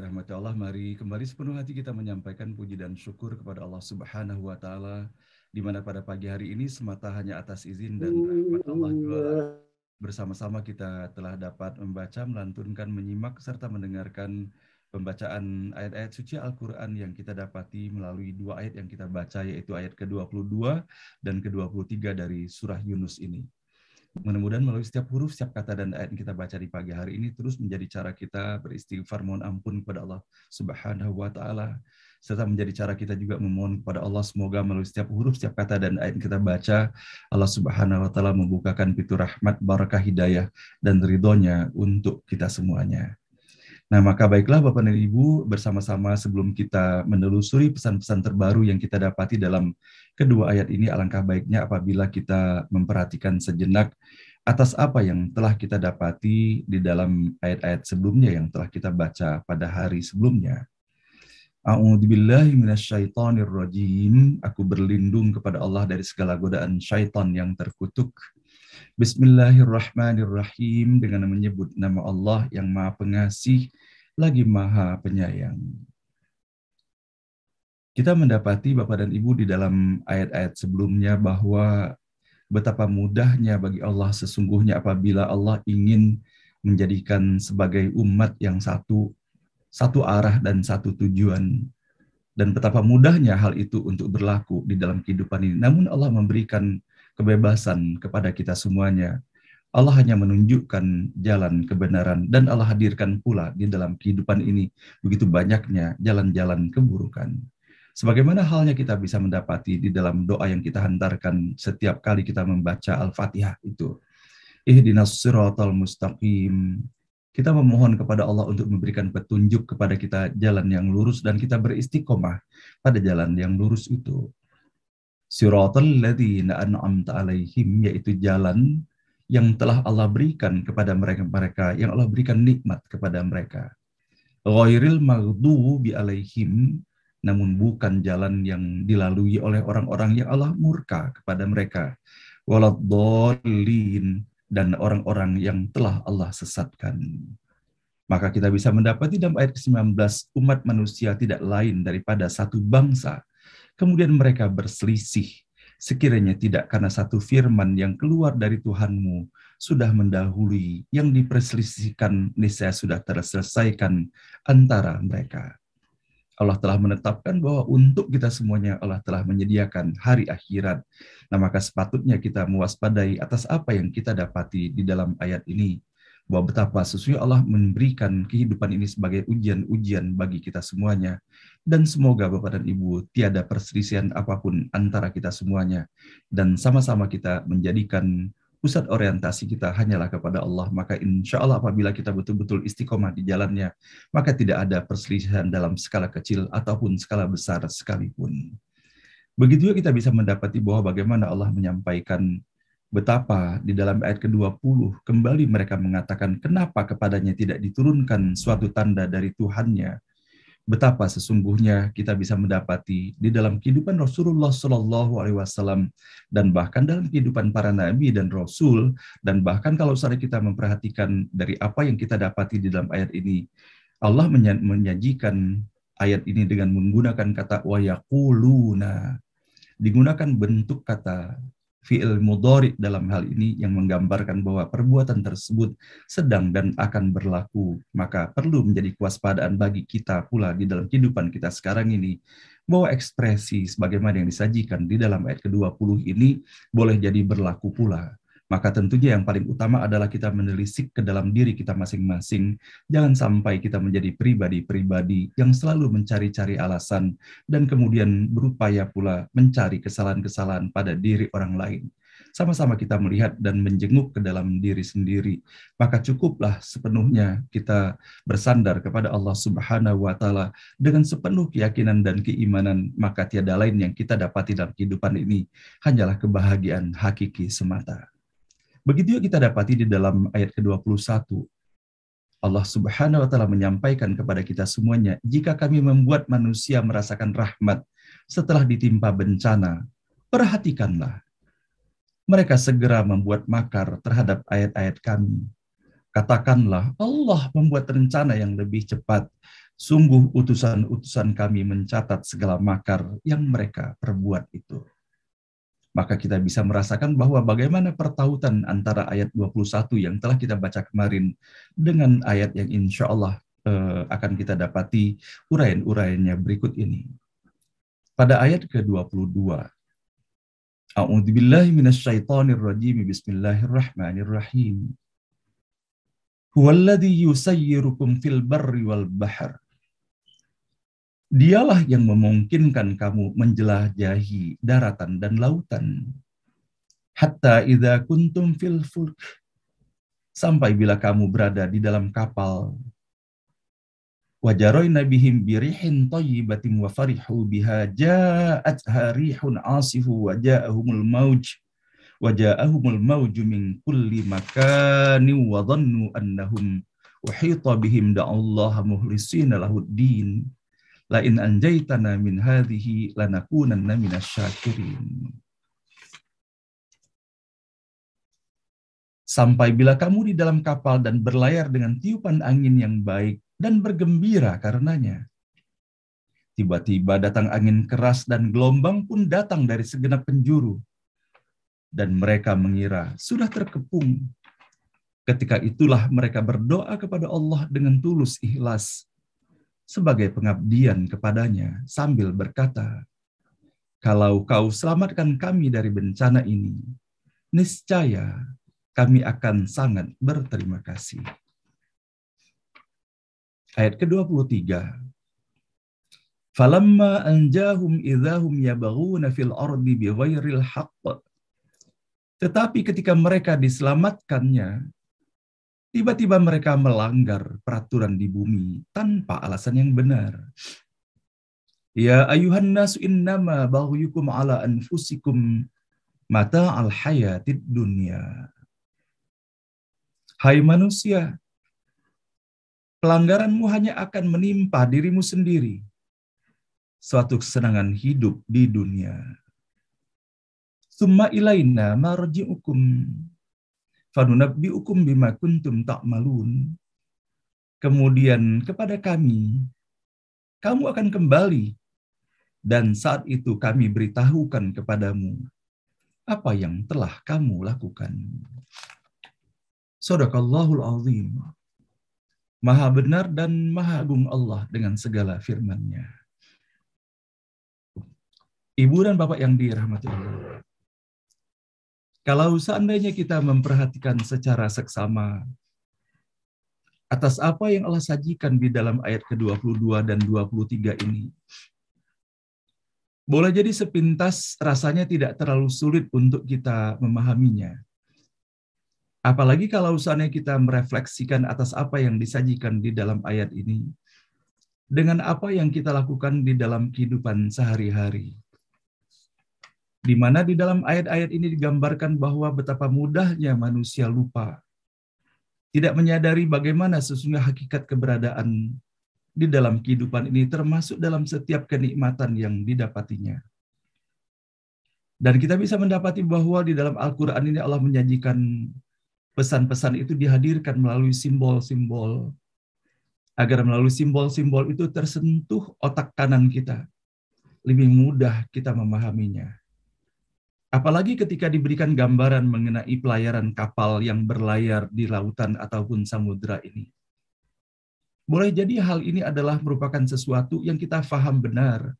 dirahmati Allah, mari kembali sepenuh hati kita menyampaikan puji dan syukur kepada Allah Subhanahu wa Ta'ala, di mana pada pagi hari ini semata hanya atas izin dan rahmat Allah jualah. Bersama-sama kita telah dapat membaca, melantunkan, menyimak, serta mendengarkan pembacaan ayat-ayat suci Al-Quran yang kita dapati melalui dua ayat yang kita baca, yaitu ayat ke-22 dan ke-23 dari surah Yunus ini. Mudah-mudahan melalui setiap huruf, setiap kata dan ayat yang kita baca di pagi hari ini terus menjadi cara kita beristighfar mohon ampun kepada Allah Subhanahu wa Ta'ala, serta menjadi cara kita juga memohon kepada Allah semoga melalui setiap huruf, setiap kata dan ayat yang kita baca, Allah Subhanahu wa Ta'ala membukakan pintu rahmat, barakah, hidayah dan ridhonya untuk kita semuanya. Nah, maka baiklah Bapak dan Ibu, bersama-sama sebelum kita menelusuri pesan-pesan terbaru yang kita dapati dalam kedua ayat ini, alangkah baiknya apabila kita memperhatikan sejenak atas apa yang telah kita dapati di dalam ayat-ayat sebelumnya yang telah kita baca pada hari sebelumnya. A'udzubillahi minasyaitonirrajim. Aku berlindung kepada Allah dari segala godaan syaitan yang terkutuk. Bismillahirrahmanirrahim, dengan menyebut nama Allah yang Maha Pengasih lagi Maha Penyayang. Kita mendapati Bapak dan Ibu di dalam ayat-ayat sebelumnya bahwa betapa mudahnya bagi Allah sesungguhnya apabila Allah ingin menjadikan sebagai umat yang satu arah dan satu tujuan. Dan betapa mudahnya hal itu untuk berlaku di dalam kehidupan ini. Namun Allah memberikan kebebasan kepada kita semuanya. Allah hanya menunjukkan jalan kebenaran dan Allah hadirkan pula di dalam kehidupan ini begitu banyaknya jalan-jalan keburukan. Sebagaimana halnya kita bisa mendapati di dalam doa yang kita hantarkan setiap kali kita membaca Al-Fatihah itu. Ihdinas siratal mustaqim. Kita memohon kepada Allah untuk memberikan petunjuk kepada kita jalan yang lurus dan kita beristiqomah pada jalan yang lurus itu. Siratal ladzina an'amta alaihim, yaitu jalan yang telah Allah berikan kepada mereka-mereka, yang Allah berikan nikmat kepada mereka. Ghairil maghdubi alaihim, namun bukan jalan yang dilalui oleh orang-orang yang Allah murka kepada mereka. Waladdallin, dan orang-orang yang telah Allah sesatkan. Maka kita bisa mendapati dalam ayat ke-19, umat manusia tidak lain daripada satu bangsa. Kemudian mereka berselisih, sekiranya tidak karena satu firman yang keluar dari Tuhanmu sudah mendahului, yang diperselisihkan niscaya sudah terselesaikan antara mereka. Allah telah menetapkan bahwa untuk kita semuanya Allah telah menyediakan hari akhirat. Nah, maka sepatutnya kita mewaspadai atas apa yang kita dapati di dalam ayat ini. Bahwa betapa sesungguhnya Allah memberikan kehidupan ini sebagai ujian-ujian bagi kita semuanya. Dan semoga Bapak dan Ibu tiada perselisihan apapun antara kita semuanya. Dan sama-sama kita menjadikan pusat orientasi kita hanyalah kepada Allah, maka insya Allah apabila kita betul-betul istiqomah di jalannya, maka tidak ada perselisihan dalam skala kecil ataupun skala besar sekalipun. Begitu juga kita bisa mendapati bahwa bagaimana Allah menyampaikan betapa di dalam ayat ke-20 kembali mereka mengatakan kenapa kepadanya tidak diturunkan suatu tanda dari Tuhannya. Betapa sesungguhnya kita bisa mendapati di dalam kehidupan Rasulullah Shallallahu Alaihi Wasallam dan bahkan dalam kehidupan para nabi dan rasul, dan bahkan kalau misalnya kita memperhatikan dari apa yang kita dapati di dalam ayat ini, Allah menyajikan ayat ini dengan menggunakan kata wa yaquluna, digunakan bentuk kata fi'il mudhari dalam hal ini yang menggambarkan bahwa perbuatan tersebut sedang dan akan berlaku. Maka perlu menjadi kewaspadaan bagi kita pula di dalam kehidupan kita sekarang ini, bahwa ekspresi sebagaimana yang disajikan di dalam ayat ke-20 ini boleh jadi berlaku pula. Maka tentunya yang paling utama adalah kita menelisik ke dalam diri kita masing-masing. Jangan sampai kita menjadi pribadi-pribadi yang selalu mencari-cari alasan dan kemudian berupaya pula mencari kesalahan-kesalahan pada diri orang lain. Sama-sama kita melihat dan menjenguk ke dalam diri sendiri. Maka cukuplah sepenuhnya kita bersandar kepada Allah Subhanahu wa Ta'ala dengan sepenuh keyakinan dan keimanan, maka tiada lain yang kita dapati dalam kehidupan ini hanyalah kebahagiaan hakiki semata. Begitu juga kita dapati di dalam ayat ke-21. Allah Subhanahu wa Ta'ala menyampaikan kepada kita semuanya, jika kami membuat manusia merasakan rahmat setelah ditimpa bencana, perhatikanlah. Mereka segera membuat makar terhadap ayat-ayat kami. Katakanlah, Allah membuat rencana yang lebih cepat Sungguh utusan-utusan kami mencatat segala makar yang mereka perbuat itu. Maka kita bisa merasakan bahwa bagaimana pertautan antara ayat 21 yang telah kita baca kemarin dengan ayat yang insya Allah akan kita dapati uraian-uraiannya berikut ini. Pada ayat ke-22, A'udzubillahi minasyaitonirrajim, bismillahirrahmanirrahim. Huwallazi yusayyirukum fil barri wal bahr. Dialah yang memungkinkan kamu menjelajahi daratan dan lautan. Hatta idza kuntum fil fulk. Sampai bila kamu berada di dalam kapal. Wajaroina bihim birihin thayyibatin wa farihu biha ja'atha rihun asifu wa ja'ahumul mauj min kulli makanin wa dhannu annahum uhita bihim da'allaha muhlisina lahuddin. La in anjaitana min hadhihi lanakunanna minasyakirin. Sampai bila kamu di dalam kapal dan berlayar dengan tiupan angin yang baik dan bergembira karenanya. Tiba-tiba datang angin keras dan gelombang pun datang dari segenap penjuru. Dan mereka mengira sudah terkepung. Ketika itulah mereka berdoa kepada Allah dengan tulus ikhlas sebagai pengabdian kepadanya sambil berkata, kalau kau selamatkan kami dari bencana ini, niscaya kami akan sangat berterima kasih. Ayat ke-23. Falamma anjahum idzahum yabaghuna fil ardi bighairil haqq. Tetapi ketika mereka diselamatkannya, tiba-tiba mereka melanggar peraturan di bumi tanpa alasan yang benar. Ya ayuhan nasu innama baghyukum ala anfusikum mata'al hayatid dunya. Hai manusia, pelanggaranmu hanya akan menimpa dirimu sendiri. Suatu kesenangan hidup di dunia. Summa ilaina marji'ukum fanunabbi'ukum bima kuntum ta'malun. Kemudian kepada kami, kamu akan kembali, dan saat itu kami beritahukan kepadamu apa yang telah kamu lakukan. Shadaqallahul azim. Maha benar dan maha agung Allah dengan segala firman-Nya. Ibu dan Bapak yang dirahmati Allah. Kalau seandainya kita memperhatikan secara seksama atas apa yang Allah sajikan di dalam ayat ke-22 dan 23 ini, boleh jadi sepintas rasanya tidak terlalu sulit untuk kita memahaminya. Apalagi kalau seandainya kita merefleksikan atas apa yang disajikan di dalam ayat ini, dengan apa yang kita lakukan di dalam kehidupan sehari-hari. Di mana di dalam ayat-ayat ini digambarkan bahwa betapa mudahnya manusia lupa, tidak menyadari bagaimana sesungguhnya hakikat keberadaan di dalam kehidupan ini, termasuk dalam setiap kenikmatan yang didapatinya. Dan kita bisa mendapati bahwa di dalam Al-Quran ini Allah menjanjikan pesan-pesan itu dihadirkan melalui simbol-simbol, agar melalui simbol-simbol itu tersentuh otak kanan kita, lebih mudah kita memahaminya. Apalagi ketika diberikan gambaran mengenai pelayaran kapal yang berlayar di lautan ataupun samudera ini. Boleh jadi hal ini adalah merupakan sesuatu yang kita paham benar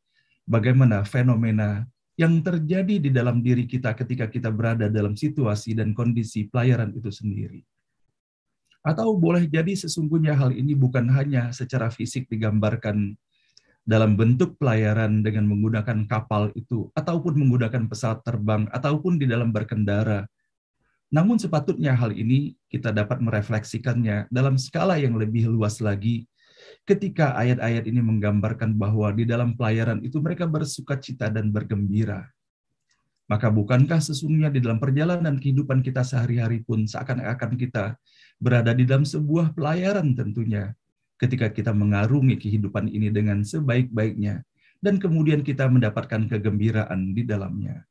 bagaimana fenomena yang terjadi di dalam diri kita ketika kita berada dalam situasi dan kondisi pelayaran itu sendiri. Atau boleh jadi sesungguhnya hal ini bukan hanya secara fisik digambarkan dalam bentuk pelayaran dengan menggunakan kapal itu, ataupun menggunakan pesawat terbang, ataupun di dalam berkendara. Namun sepatutnya hal ini kita dapat merefleksikannya dalam skala yang lebih luas lagi, ketika ayat-ayat ini menggambarkan bahwa di dalam pelayaran itu mereka bersukacita dan bergembira. Maka bukankah sesungguhnya di dalam perjalanan kehidupan kita sehari-hari pun seakan-akan kita berada di dalam sebuah pelayaran tentunya, ketika kita mengarungi kehidupan ini dengan sebaik-baiknya, dan kemudian kita mendapatkan kegembiraan di dalamnya.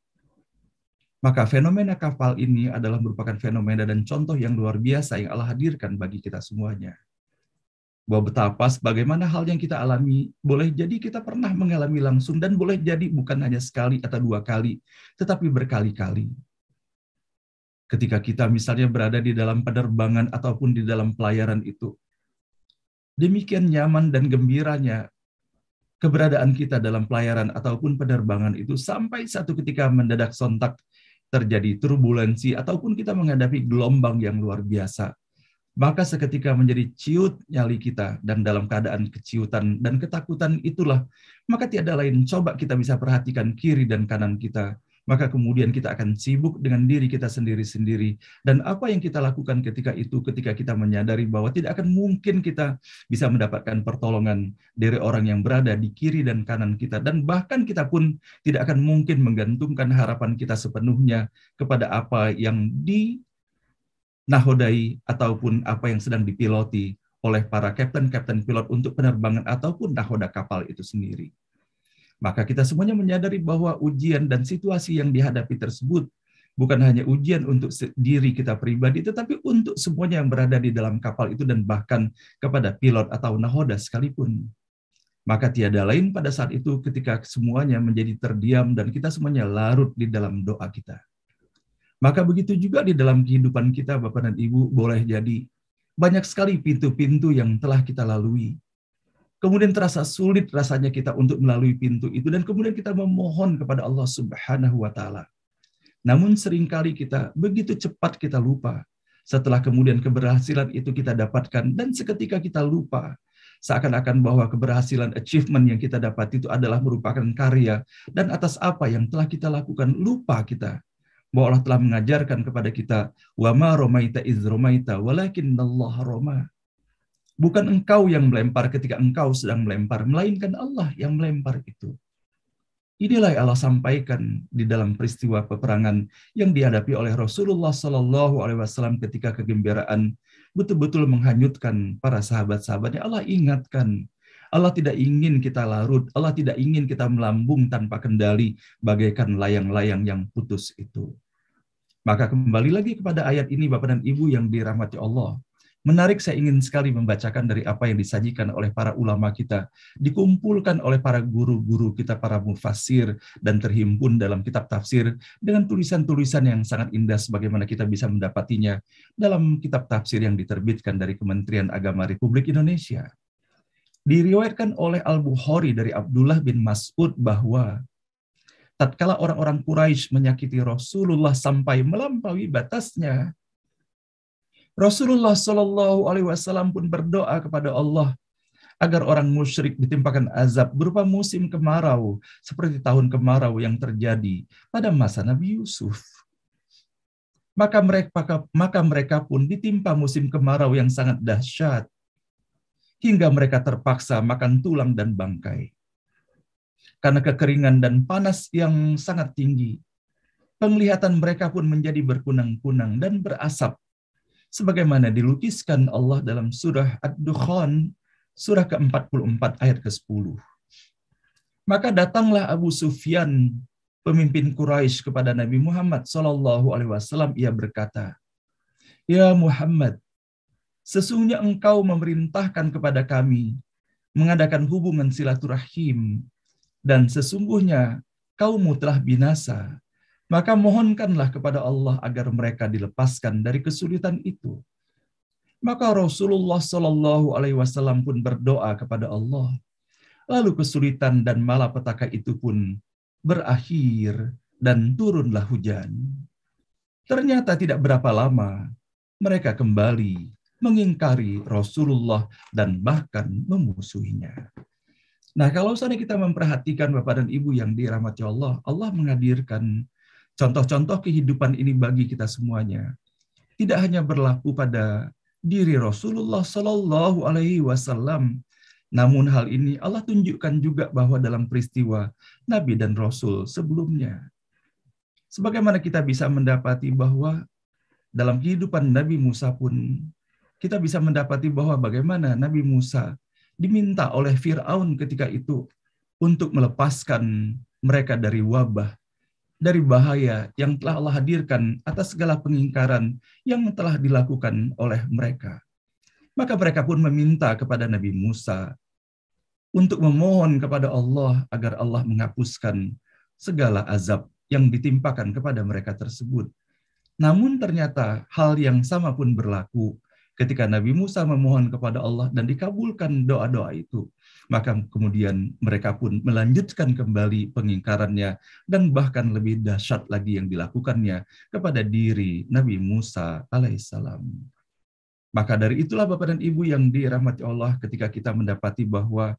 Maka fenomena kapal ini adalah merupakan fenomena dan contoh yang luar biasa yang Allah hadirkan bagi kita semuanya. Bahwa betapa sebagaimana hal yang kita alami, boleh jadi kita pernah mengalami langsung, dan boleh jadi bukan hanya sekali atau dua kali, tetapi berkali-kali. Ketika kita misalnya berada di dalam penerbangan ataupun di dalam pelayaran itu, demikian nyaman dan gembiranya keberadaan kita dalam pelayaran ataupun penerbangan itu, sampai satu ketika mendadak sontak terjadi turbulensi ataupun kita menghadapi gelombang yang luar biasa. Maka seketika menjadi ciut nyali kita, dan dalam keadaan keciutan dan ketakutan itulah, maka tiada lain, coba kita bisa perhatikan kiri dan kanan kita. Maka kemudian kita akan sibuk dengan diri kita sendiri-sendiri. Dan apa yang kita lakukan ketika itu, ketika kita menyadari bahwa tidak akan mungkin kita bisa mendapatkan pertolongan dari orang yang berada di kiri dan kanan kita. Dan bahkan kita pun tidak akan mungkin menggantungkan harapan kita sepenuhnya kepada apa yang nahodai ataupun apa yang sedang dipiloti oleh para kapten-kapten pilot untuk penerbangan ataupun nahoda kapal itu sendiri. Maka kita semuanya menyadari bahwa ujian dan situasi yang dihadapi tersebut bukan hanya ujian untuk diri kita pribadi, tetapi untuk semuanya yang berada di dalam kapal itu, dan bahkan kepada pilot atau nahoda sekalipun. Maka tiada lain pada saat itu ketika semuanya menjadi terdiam dan kita semuanya larut di dalam doa kita. Maka begitu juga di dalam kehidupan kita, Bapak dan Ibu, boleh jadi banyak sekali pintu-pintu yang telah kita lalui. Kemudian terasa sulit rasanya kita untuk melalui pintu itu, dan kemudian kita memohon kepada Allah Subhanahu wa Ta'ala. Namun seringkali kita begitu cepat kita lupa. Setelah kemudian keberhasilan itu kita dapatkan, dan seketika kita lupa. Seakan-akan bahwa keberhasilan, achievement yang kita dapat itu adalah merupakan karya, dan atas apa yang telah kita lakukan, lupa kita bahwa Allah telah mengajarkan kepada kita, wa ma romaita iz romaita walakinnallaha roma. Bukan engkau yang melempar ketika engkau sedang melempar, melainkan Allah yang melempar itu. Inilah yang Allah sampaikan di dalam peristiwa peperangan yang dihadapi oleh Rasulullah SAW ketika kegembiraan betul-betul menghanyutkan para sahabat-sahabatnya. Allah ingatkan, Allah tidak ingin kita larut, Allah tidak ingin kita melambung tanpa kendali bagaikan layang-layang yang putus itu. Maka kembali lagi kepada ayat ini, Bapak dan Ibu yang dirahmati Allah. Menarik, saya ingin sekali membacakan dari apa yang disajikan oleh para ulama kita, dikumpulkan oleh para guru-guru kita, para mufassir, dan terhimpun dalam kitab tafsir dengan tulisan-tulisan yang sangat indah sebagaimana kita bisa mendapatinya dalam kitab tafsir yang diterbitkan dari Kementerian Agama Republik Indonesia. Diriwayatkan oleh Al-Bukhari dari Abdullah bin Mas'ud bahwa tatkala orang-orang Quraisy menyakiti Rasulullah sampai melampaui batasnya, Rasulullah Shallallahu Alaihi Wasallam pun berdoa kepada Allah agar orang musyrik ditimpakan azab berupa musim kemarau seperti tahun kemarau yang terjadi pada masa Nabi Yusuf. Maka mereka pun ditimpa musim kemarau yang sangat dahsyat hingga mereka terpaksa makan tulang dan bangkai. Karena kekeringan dan panas yang sangat tinggi, penglihatan mereka pun menjadi berkunang-kunang dan berasap, sebagaimana dilukiskan Allah dalam surah Ad-Dukhan, surah ke-44 ayat ke-10. Maka datanglah Abu Sufyan, pemimpin Quraisy, kepada Nabi Muhammad SAW. Ia berkata, "Ya Muhammad, sesungguhnya engkau memerintahkan kepada kami mengadakan hubungan silaturahim, dan sesungguhnya kaummu telah binasa. Maka mohonkanlah kepada Allah agar mereka dilepaskan dari kesulitan itu." Maka Rasulullah Shallallahu Alaihi Wasallam pun berdoa kepada Allah. Lalu kesulitan dan malapetaka itu pun berakhir dan turunlah hujan. Ternyata tidak berapa lama mereka kembali mengingkari Rasulullah dan bahkan memusuhinya. Nah, kalau seandainya kita memperhatikan Bapak dan Ibu yang dirahmati Allah, Allah menghadirkan contoh-contoh kehidupan ini bagi kita semuanya. Tidak hanya berlaku pada diri Rasulullah Shallallahu Alaihi Wasallam, namun hal ini Allah tunjukkan juga bahwa dalam peristiwa Nabi dan Rasul sebelumnya. Sebagaimana kita bisa mendapati bahwa dalam kehidupan Nabi Musa pun, kita bisa mendapati bahwa bagaimana Nabi Musa diminta oleh Fir'aun ketika itu untuk melepaskan mereka dari wabah, dari bahaya yang telah Allah hadirkan atas segala pengingkaran yang telah dilakukan oleh mereka. Maka mereka pun meminta kepada Nabi Musa untuk memohon kepada Allah agar Allah menghapuskan segala azab yang ditimpakan kepada mereka tersebut. Namun ternyata hal yang sama pun berlaku ketika Nabi Musa memohon kepada Allah dan dikabulkan doa-doa itu. Maka kemudian mereka pun melanjutkan kembali pengingkarannya dan bahkan lebih dahsyat lagi yang dilakukannya kepada diri Nabi Musa alaihissalam. Maka dari itulah Bapak dan Ibu yang dirahmati Allah, ketika kita mendapati bahwa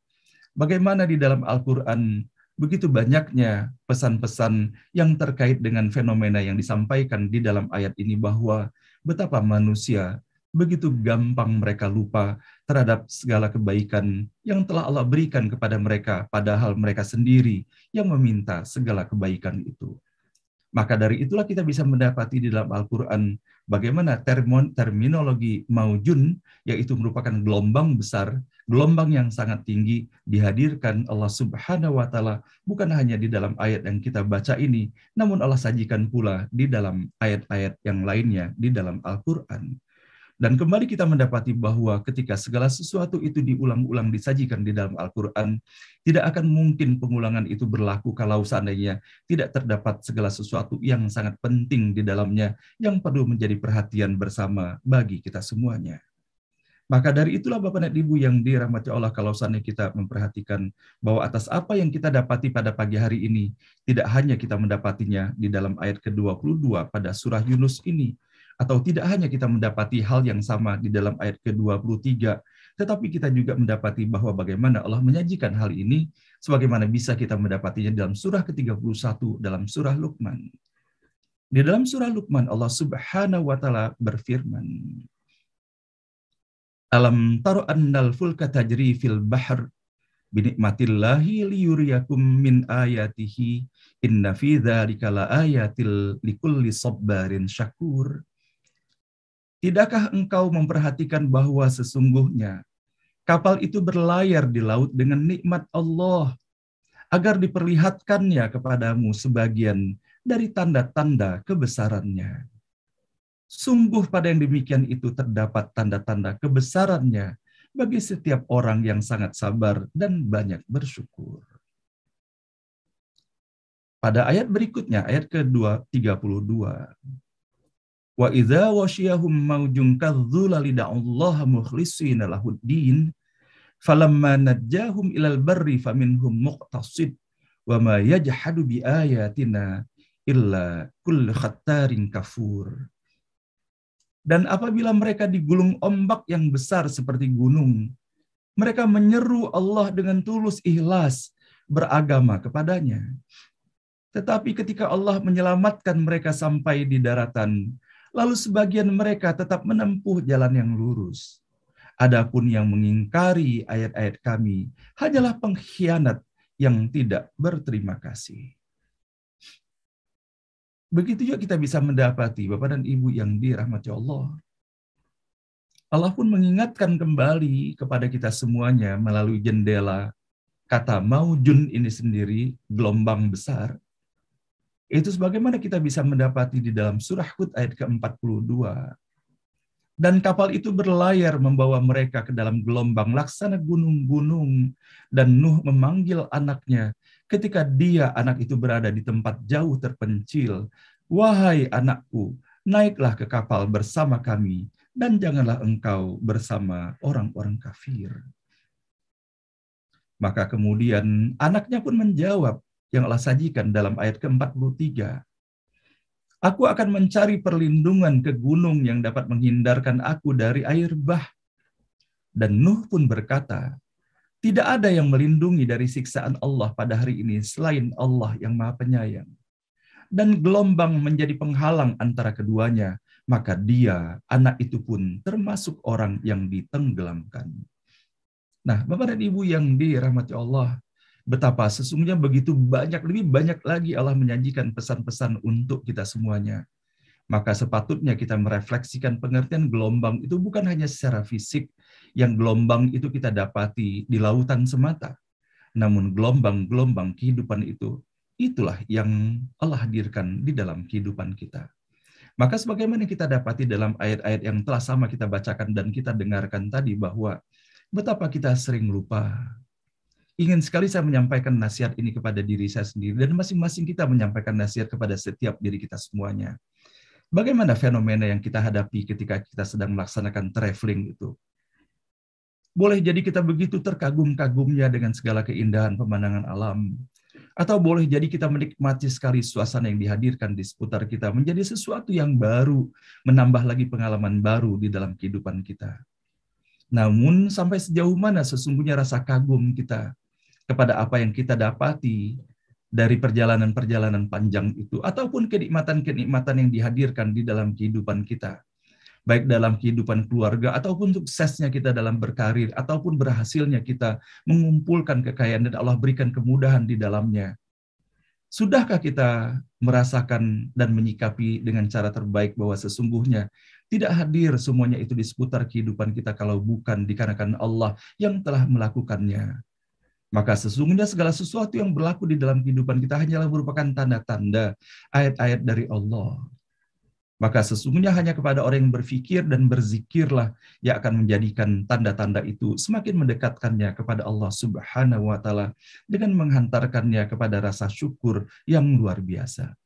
bagaimana di dalam Al-Quran begitu banyaknya pesan-pesan yang terkait dengan fenomena yang disampaikan di dalam ayat ini, bahwa betapa manusia begitu gampang mereka lupa terhadap segala kebaikan yang telah Allah berikan kepada mereka, padahal mereka sendiri yang meminta segala kebaikan itu. Maka dari itulah kita bisa mendapati di dalam Al-Quran bagaimana terminologi maujun, yaitu merupakan gelombang besar, gelombang yang sangat tinggi, dihadirkan Allah Subhanahu wa Ta'ala bukan hanya di dalam ayat yang kita baca ini, namun Allah sajikan pula di dalam ayat-ayat yang lainnya di dalam Al-Quran. Dan kembali kita mendapati bahwa ketika segala sesuatu itu diulang-ulang disajikan di dalam Al-Quran, tidak akan mungkin pengulangan itu berlaku kalau seandainya tidak terdapat segala sesuatu yang sangat penting di dalamnya yang perlu menjadi perhatian bersama bagi kita semuanya. Maka dari itulah Bapak dan Ibu yang dirahmati Allah, kalau seandainya kita memperhatikan bahwa atas apa yang kita dapati pada pagi hari ini, tidak hanya kita mendapatinya di dalam ayat ke-22 pada surah Yunus ini, atau tidak hanya kita mendapati hal yang sama di dalam ayat ke-23, tetapi kita juga mendapati bahwa bagaimana Allah menyajikan hal ini, sebagaimana bisa kita mendapatinya dalam surah ke-31 dalam surah Luqman. Di dalam surah Luqman, Allah Subhanahu wa Ta'ala berfirman, Alam taro annal fulka tajri fil bahr binikmatillahi liyuriyakum min ayatihi inna fi dzalika laayatil likulli sabbarin syakur. Tidakkah engkau memperhatikan bahwa sesungguhnya kapal itu berlayar di laut dengan nikmat Allah, agar diperlihatkannya kepadamu sebagian dari tanda-tanda kebesarannya. Sungguh pada yang demikian itu terdapat tanda-tanda kebesarannya bagi setiap orang yang sangat sabar dan banyak bersyukur. Pada ayat berikutnya, ayat ke-32, wa idza wasyiyahum maujun kadzulali da'ullaha mukhlishina lahuddin falamma najjahum ilal barri faminhum muqtasid wa ma yajhadu bi ayatina illa kullu khattarin kafur. Dan apabila mereka digulung ombak yang besar seperti gunung, mereka menyeru Allah dengan tulus ikhlas beragama kepadanya. Tetapi ketika Allah menyelamatkan mereka sampai di daratan, lalu sebagian mereka tetap menempuh jalan yang lurus. Adapun yang mengingkari ayat-ayat kami hanyalah pengkhianat yang tidak berterima kasih. Begitu juga kita bisa mendapati Bapak dan Ibu yang dirahmati Allah. Allah pun mengingatkan kembali kepada kita semuanya melalui jendela kata maujun ini sendiri, gelombang besar. Itu sebagaimana kita bisa mendapati di dalam surah Hud ayat ke-42. Dan kapal itu berlayar membawa mereka ke dalam gelombang laksana gunung-gunung. Dan Nuh memanggil anaknya ketika dia, anak itu, berada di tempat jauh terpencil. Wahai anakku, naiklah ke kapal bersama kami, dan janganlah engkau bersama orang-orang kafir. Maka kemudian anaknya pun menjawab, yang Allah sajikan dalam ayat ke-43. Aku akan mencari perlindungan ke gunung yang dapat menghindarkan aku dari air bah. Dan Nuh pun berkata, tidak ada yang melindungi dari siksaan Allah pada hari ini selain Allah yang Maha Penyayang. Dan gelombang menjadi penghalang antara keduanya, maka dia, anak itu pun termasuk orang yang ditenggelamkan. Nah, Bapak dan Ibu yang dirahmati Allah, betapa sesungguhnya begitu banyak, lebih banyak lagi Allah menyajikan pesan-pesan untuk kita semuanya. Maka sepatutnya kita merefleksikan pengertian gelombang itu bukan hanya secara fisik, yang gelombang itu kita dapati di lautan semata. Namun gelombang-gelombang kehidupan itu, itulah yang Allah hadirkan di dalam kehidupan kita. Maka sebagaimana kita dapati dalam ayat-ayat yang telah sama kita bacakan dan kita dengarkan tadi, bahwa betapa kita sering lupa. Ingin sekali saya menyampaikan nasihat ini kepada diri saya sendiri, dan masing-masing kita menyampaikan nasihat kepada setiap diri kita semuanya. Bagaimana fenomena yang kita hadapi ketika kita sedang melaksanakan traveling itu? Boleh jadi kita begitu terkagum-kagumnya dengan segala keindahan pemandangan alam. Atau boleh jadi kita menikmati sekali suasana yang dihadirkan di seputar kita menjadi sesuatu yang baru, menambah lagi pengalaman baru di dalam kehidupan kita. Namun sampai sejauh mana sesungguhnya rasa kagum kita kepada apa yang kita dapati dari perjalanan-perjalanan panjang itu, ataupun kenikmatan-kenikmatan yang dihadirkan di dalam kehidupan kita, baik dalam kehidupan keluarga, ataupun suksesnya kita dalam berkarir, ataupun berhasilnya kita mengumpulkan kekayaan dan Allah berikan kemudahan di dalamnya. Sudahkah kita merasakan dan menyikapi dengan cara terbaik bahwa sesungguhnya tidak hadir semuanya itu di seputar kehidupan kita kalau bukan dikarenakan Allah yang telah melakukannya? Maka sesungguhnya segala sesuatu yang berlaku di dalam kehidupan kita hanyalah merupakan tanda-tanda, ayat-ayat dari Allah. Maka sesungguhnya hanya kepada orang yang berfikir dan berzikirlah yang akan menjadikan tanda-tanda itu semakin mendekatkannya kepada Allah Subhanahu wa Ta'ala dengan menghantarkannya kepada rasa syukur yang luar biasa.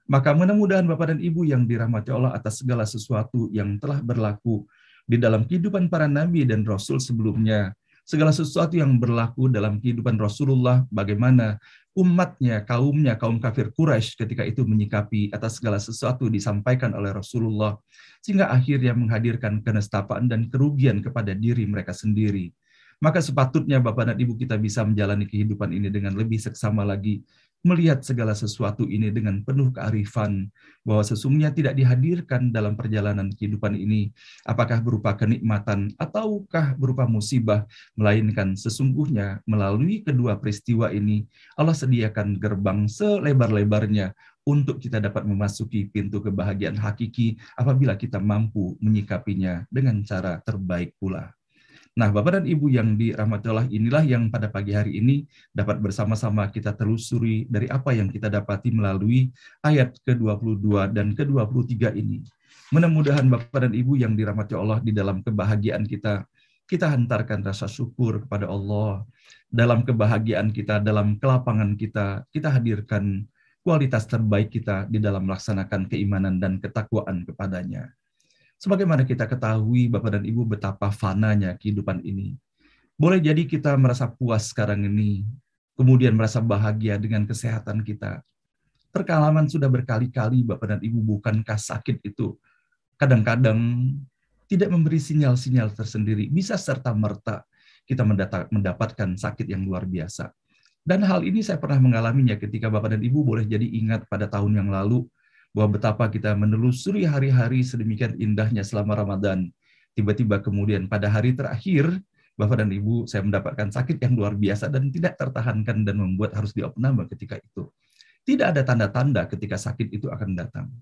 Maka mudah-mudahan Bapak dan Ibu yang dirahmati Allah atas segala sesuatu yang telah berlaku di dalam kehidupan para nabi dan rasul sebelumnya, segala sesuatu yang berlaku dalam kehidupan Rasulullah, bagaimana umatnya, kaumnya, kaum kafir Quraisy ketika itu menyikapi atas segala sesuatu disampaikan oleh Rasulullah, sehingga akhirnya menghadirkan kenestapaan dan kerugian kepada diri mereka sendiri. Maka sepatutnya Bapak dan Ibu kita bisa menjalani kehidupan ini dengan lebih seksama lagi, melihat segala sesuatu ini dengan penuh kearifan, bahwa sesungguhnya tidak dihadirkan dalam perjalanan kehidupan ini, apakah berupa kenikmatan ataukah berupa musibah, melainkan sesungguhnya melalui kedua peristiwa ini, Allah sediakan gerbang selebar-lebarnya untuk kita dapat memasuki pintu kebahagiaan hakiki apabila kita mampu menyikapinya dengan cara terbaik pula. Nah, Bapak dan Ibu yang dirahmati Allah, inilah yang pada pagi hari ini dapat bersama-sama kita telusuri dari apa yang kita dapati melalui ayat ke-22 dan ke-23 ini. Mudah-mudahan Bapak dan Ibu yang dirahmati Allah, di dalam kebahagiaan kita, kita hantarkan rasa syukur kepada Allah. Dalam kebahagiaan kita, dalam kelapangan kita, kita hadirkan kualitas terbaik kita di dalam melaksanakan keimanan dan ketakwaan kepadanya. Sebagaimana kita ketahui Bapak dan Ibu betapa fananya kehidupan ini. Boleh jadi kita merasa puas sekarang ini, kemudian merasa bahagia dengan kesehatan kita. Pengalaman sudah berkali-kali Bapak dan Ibu, bukankah sakit itu kadang-kadang tidak memberi sinyal-sinyal tersendiri, bisa serta-merta kita mendapatkan sakit yang luar biasa. Dan hal ini saya pernah mengalaminya ketika Bapak dan Ibu boleh jadi ingat pada tahun yang lalu, bahwa betapa kita menelusuri hari-hari sedemikian indahnya selama Ramadan. Tiba-tiba kemudian pada hari terakhir, Bapak dan Ibu, saya mendapatkan sakit yang luar biasa dan tidak tertahankan dan membuat harus diopname ketika itu. Tidak ada tanda-tanda ketika sakit itu akan datang.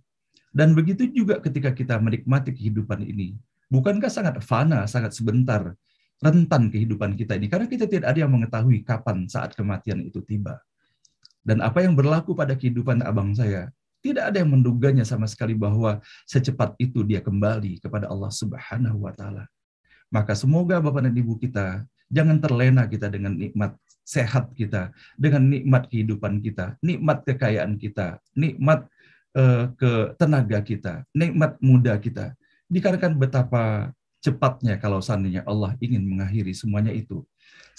Dan begitu juga ketika kita menikmati kehidupan ini. Bukankah sangat fana, sangat sebentar, rentan kehidupan kita ini? Karena kita tidak ada yang mengetahui kapan saat kematian itu tiba. Dan apa yang berlaku pada kehidupan abang saya, tidak ada yang menduganya sama sekali bahwa secepat itu dia kembali kepada Allah Subhanahu wa Ta'ala. Maka semoga Bapak dan Ibu kita jangan terlena kita dengan nikmat sehat kita, dengan nikmat kehidupan kita, nikmat kekayaan kita, nikmat tenaga kita, nikmat muda kita. Dikarenakan betapa cepatnya kalau seandainya Allah ingin mengakhiri semuanya itu.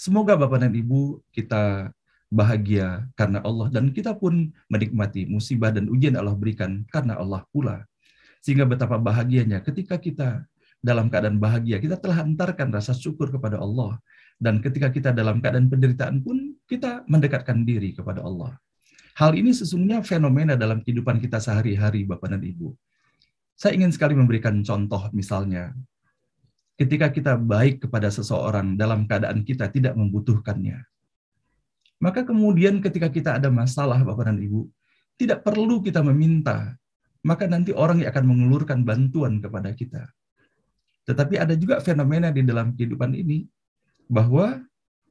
Semoga Bapak dan Ibu kita bahagia karena Allah, dan kita pun menikmati musibah dan ujian Allah berikan karena Allah pula. Sehingga betapa bahagianya ketika kita dalam keadaan bahagia, kita telah hantarkan rasa syukur kepada Allah. Dan ketika kita dalam keadaan penderitaan pun, kita mendekatkan diri kepada Allah. Hal ini sesungguhnya fenomena dalam kehidupan kita sehari-hari, Bapak dan Ibu. Saya ingin sekali memberikan contoh, misalnya, ketika kita baik kepada seseorang dalam keadaan kita tidak membutuhkannya, maka kemudian ketika kita ada masalah, Bapak dan Ibu, tidak perlu kita meminta, maka nanti orang yang akan mengulurkan bantuan kepada kita. Tetapi ada juga fenomena di dalam kehidupan ini, bahwa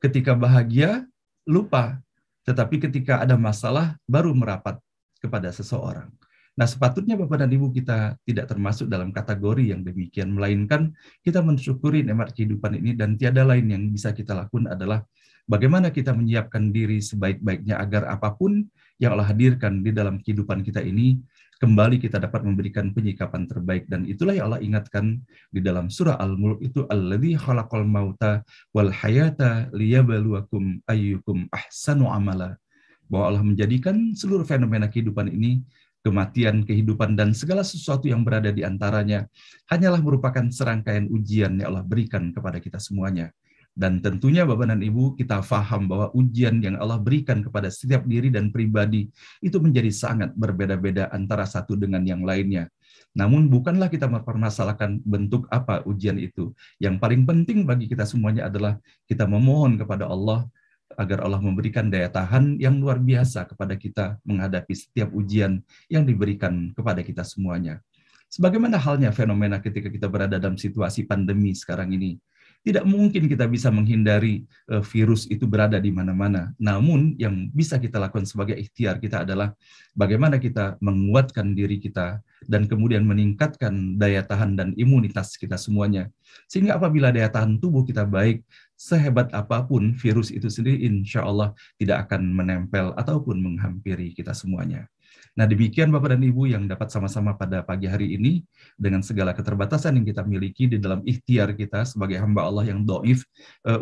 ketika bahagia, lupa. Tetapi ketika ada masalah, baru merapat kepada seseorang. Nah, sepatutnya Bapak dan Ibu kita tidak termasuk dalam kategori yang demikian, melainkan kita mensyukuri nikmat kehidupan ini dan tiada lain yang bisa kita lakukan adalah bagaimana kita menyiapkan diri sebaik-baiknya agar apapun yang Allah hadirkan di dalam kehidupan kita ini, kembali kita dapat memberikan penyikapan terbaik. Dan itulah yang Allah ingatkan di dalam surah Al-Mulk itu, alladzi khalaqal mauta wal hayata liyabluwakum ayyukum ahsanu amala. Bahwa Allah menjadikan seluruh fenomena kehidupan ini, kematian, kehidupan, dan segala sesuatu yang berada di antaranya hanyalah merupakan serangkaian ujian yang Allah berikan kepada kita semuanya. Dan tentunya Bapak dan Ibu, kita faham bahwa ujian yang Allah berikan kepada setiap diri dan pribadi itu menjadi sangat berbeda-beda antara satu dengan yang lainnya. Namun bukanlah kita mempermasalahkan bentuk apa ujian itu. Yang paling penting bagi kita semuanya adalah kita memohon kepada Allah agar Allah memberikan daya tahan yang luar biasa kepada kita menghadapi setiap ujian yang diberikan kepada kita semuanya. Sebagaimana halnya fenomena ketika kita berada dalam situasi pandemi sekarang ini, tidak mungkin kita bisa menghindari virus itu berada di mana-mana. Namun yang bisa kita lakukan sebagai ikhtiar kita adalah bagaimana kita menguatkan diri kita dan kemudian meningkatkan daya tahan dan imunitas kita semuanya. Sehingga apabila daya tahan tubuh kita baik, sehebat apapun virus itu sendiri insya Allah tidak akan menempel ataupun menghampiri kita semuanya. Nah, demikian Bapak dan Ibu yang dapat sama-sama pada pagi hari ini dengan segala keterbatasan yang kita miliki di dalam ikhtiar kita sebagai hamba Allah yang dhaif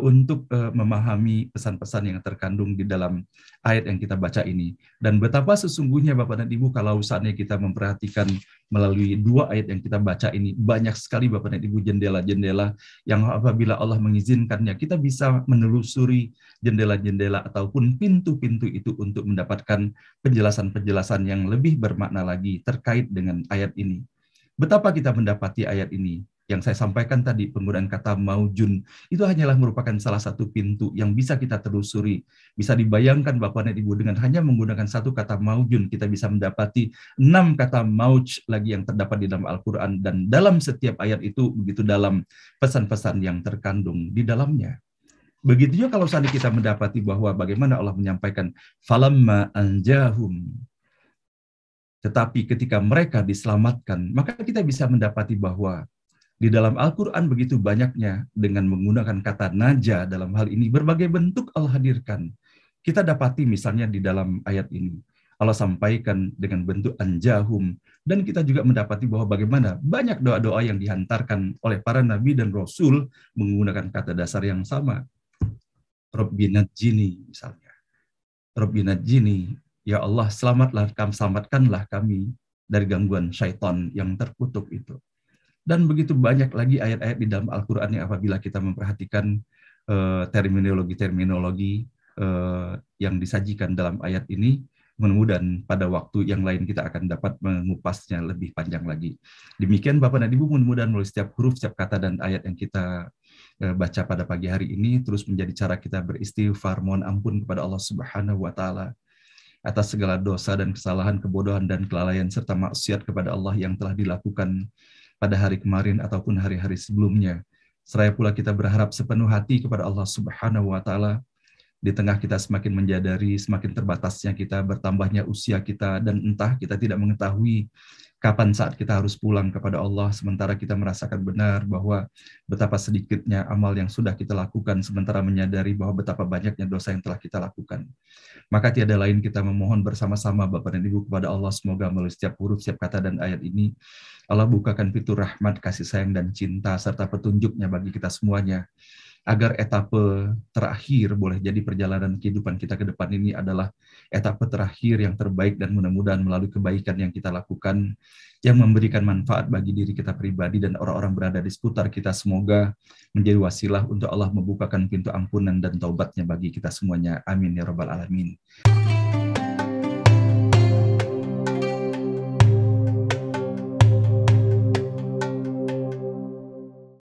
untuk memahami pesan-pesan yang terkandung di dalam ayat yang kita baca ini. Dan betapa sesungguhnya Bapak dan Ibu kalau saatnya kita memperhatikan melalui dua ayat yang kita baca ini, banyak sekali Bapak dan Ibu jendela-jendela yang apabila Allah mengizinkannya kita bisa menelusuri jendela-jendela ataupun pintu-pintu itu untuk mendapatkan penjelasan-penjelasan yang lebih bermakna lagi terkait dengan ayat ini. Betapa kita mendapati ayat ini, yang saya sampaikan tadi, penggunaan kata maujun, itu hanyalah merupakan salah satu pintu yang bisa kita telusuri. Bisa dibayangkan Bapak dan Ibu, dengan hanya menggunakan satu kata maujun, kita bisa mendapati 6 kata mauj lagi yang terdapat di dalam Al-Quran, dan dalam setiap ayat itu begitu dalam pesan-pesan yang terkandung di dalamnya. Begitu juga kalau saat kita mendapati bahwa bagaimana Allah menyampaikan falamma anjahum, tetapi ketika mereka diselamatkan, maka kita bisa mendapati bahwa di dalam Al-Quran begitu banyaknya dengan menggunakan kata naja dalam hal ini, berbagai bentuk Allah hadirkan. Kita dapati misalnya di dalam ayat ini, Allah sampaikan dengan bentuk anjahum, dan kita juga mendapati bahwa bagaimana banyak doa-doa yang dihantarkan oleh para nabi dan rasul menggunakan kata dasar yang sama. Rabbina jini misalnya. Rabbina jini, ya Allah selamatkanlah kami dari gangguan syaitan yang terkutuk itu. Dan begitu banyak lagi ayat-ayat di dalam Al-Quran yang apabila kita memperhatikan terminologi-terminologi yang disajikan dalam ayat ini, mudah-mudahan pada waktu yang lain kita akan dapat mengupasnya lebih panjang lagi. Demikian Bapak dan Ibu, mudah-mudahan melalui setiap huruf, setiap kata dan ayat yang kita baca pada pagi hari ini terus menjadi cara kita beristighfar, mohon ampun kepada Allah Subhanahu wa taala atas segala dosa dan kesalahan, kebodohan dan kelalaian serta maksiat kepada Allah yang telah dilakukan pada hari kemarin ataupun hari-hari sebelumnya. Seraya pula kita berharap sepenuh hati kepada Allah Subhanahu wa taala di tengah kita semakin menjadari semakin terbatasnya kita, bertambahnya usia kita, dan entah kita tidak mengetahui kapan saat kita harus pulang kepada Allah, sementara kita merasakan benar bahwa betapa sedikitnya amal yang sudah kita lakukan, sementara menyadari bahwa betapa banyaknya dosa yang telah kita lakukan. Maka tiada lain kita memohon bersama-sama Bapak dan Ibu kepada Allah, semoga melalui setiap huruf, setiap kata dan ayat ini, Allah bukakan pintu rahmat, kasih sayang dan cinta, serta petunjuknya bagi kita semuanya, agar etape terakhir boleh jadi perjalanan kehidupan kita ke depan ini adalah etape terakhir yang terbaik, dan mudah-mudahan melalui kebaikan yang kita lakukan yang memberikan manfaat bagi diri kita pribadi dan orang-orang berada di seputar kita, semoga menjadi wasilah untuk Allah membukakan pintu ampunan dan taubatnya bagi kita semuanya. Amin ya rabbal alamin.